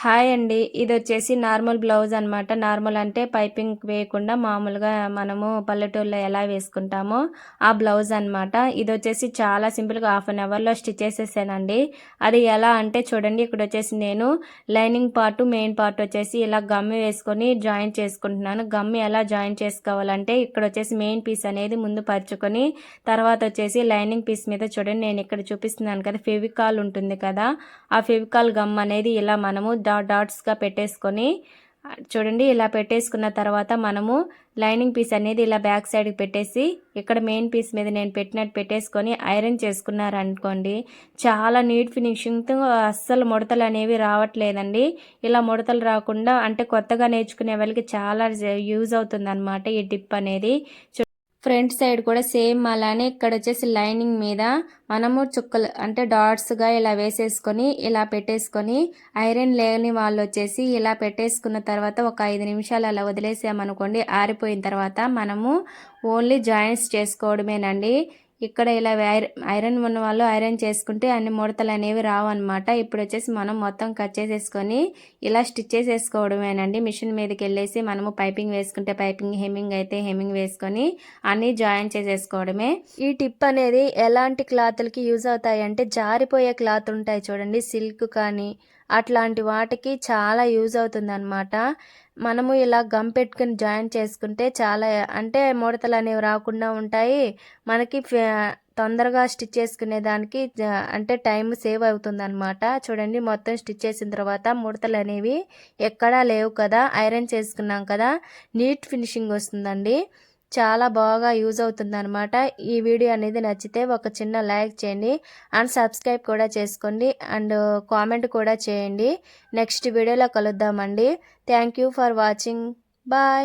Hi అండి. ఇదొచ్చేసి normal blouse అనమాట. Normal అంటే పైపింగ్ వేయకుండా మామూలుగా మనము పల్లెటూరులో ఎలా వేసుకుంటామో ఆ బ్లౌజ్ అనమాట. ఇదొచ్చేసి చాలా సింపుల్‌గా హాఫ్ అన్ అవర్‌లో స్టిచ్ చేసేసానండి. అది ఎలా అంటే చూడండి, ఇక్కడొచ్చేసి నేను లైనింగ్ పార్ట్, మెయిన్ పార్ట్ వచ్చేసి ఇలా గమ్ము వేసుకొని జాయింట్ చేసుకుంటున్నాను. గమ్ము ఎలా జాయింట్ చేసుకోవాలంటే ఇక్కడొచ్చేసి మెయిన్ పీస్ అనేది ముందు పరుచుకొని, తర్వాత వచ్చేసి లైనింగ్ పీస్ మీద చూడండి నేను ఇక్కడ చూపిస్తున్నాను కదా, ఫెవికాల్ ఉంటుంది కదా, ఆ ఫెవికాల్ గమ్ అనేది ఇలా మనము డాట్స్గా పెట్టేసుకొని చూడండి, ఇలా పెట్టేసుకున్న తర్వాత మనము లైనింగ్ పీస్ అనేది ఇలా బ్యాక్ సైడ్కి పెట్టేసి ఇక్కడ మెయిన్ పీస్ మీద నేను పెట్టినట్టు పెట్టేసుకొని ఐరన్ చేసుకున్నారనుకోండి, చాలా నీట్ ఫినిషింగ్తో అస్సలు ముడతలు అనేవి రావట్లేదండి. ఇలా ముడతలు రాకుండా అంటే కొత్తగా నేర్చుకునే వాళ్ళకి చాలా యూజ్ అవుతుంది అనమాట ఈ టిప్ అనేది. ఫ్రంట్ సైడ్ కూడా సేమ్ అలానే ఇక్కడ వచ్చేసి లైనింగ్ మీద మనము చుక్కలు అంటే డాట్స్గా ఇలా వేసేసుకొని ఇలా పెట్టేసుకొని, ఐరన్ లేని వాళ్ళు వచ్చేసి ఇలా పెట్టేసుకున్న తర్వాత ఒక 5 నిమిషాలు అలా వదిలేసామనుకోండి, ఆరిపోయిన తర్వాత మనము ఓన్లీ జాయింట్స్ చేసుకోవడమేనండి. ఇక్కడ ఇలా ఐరన్ ఉన్న వాళ్ళు ఐరన్ చేసుకుంటే అన్ని ముడతలు అనేవి రావు అనమాట. ఇప్పుడు వచ్చేసి మనం మొత్తం కట్ చేసేసుకొని ఇలా స్టిచ్ చేసేసుకోవడమేనండి. మిషన్ మీదకి వెళ్ళేసి మనము పైపింగ్ వేసుకుంటే పైపింగ్, హెమ్మింగ్ అయితే హెమ్మింగ్ వేసుకొని అన్నీ జాయిన్ చేసేసుకోవడమే. ఈ టిప్ అనేది ఎలాంటి క్లాత్లకి యూజ్ అవుతాయి అంటే, జారిపోయే క్లాత్ ఉంటాయి చూడండి, సిల్క్ కానీ అట్లాంటి వాటికి చాలా యూజ్ అవుతుంది అనమాట. మనము ఇలా గమ్ పెట్టుకుని జాయిన్ చేసుకుంటే చాలా అంటే ముడతలు అనేవి రాకుండా ఉంటాయి. మనకి తొందరగా స్టిచ్ చేసుకునే దానికి అంటే టైం సేవ్ అవుతుంది అనమాట. చూడండి, మొత్తం స్టిచ్ చేసిన తర్వాత ముడతలు అనేవి ఎక్కడా లేవు కదా, ఐరన్ చేసుకున్నాం కదా, నీట్ ఫినిషింగ్ వస్తుందండి. చాలా బాగా యూజ్ అవుతుంది అనమాట. ఈ వీడియో అనేది నచ్చితే ఒక చిన్న లైక్ చేయండి అండ్ సబ్స్క్రైబ్ కూడా చేసుకోండి అండ్ కామెంట్ కూడా చేయండి. నెక్స్ట్ వీడియోలో కలుద్దామండి. Thank you for watching. Bye.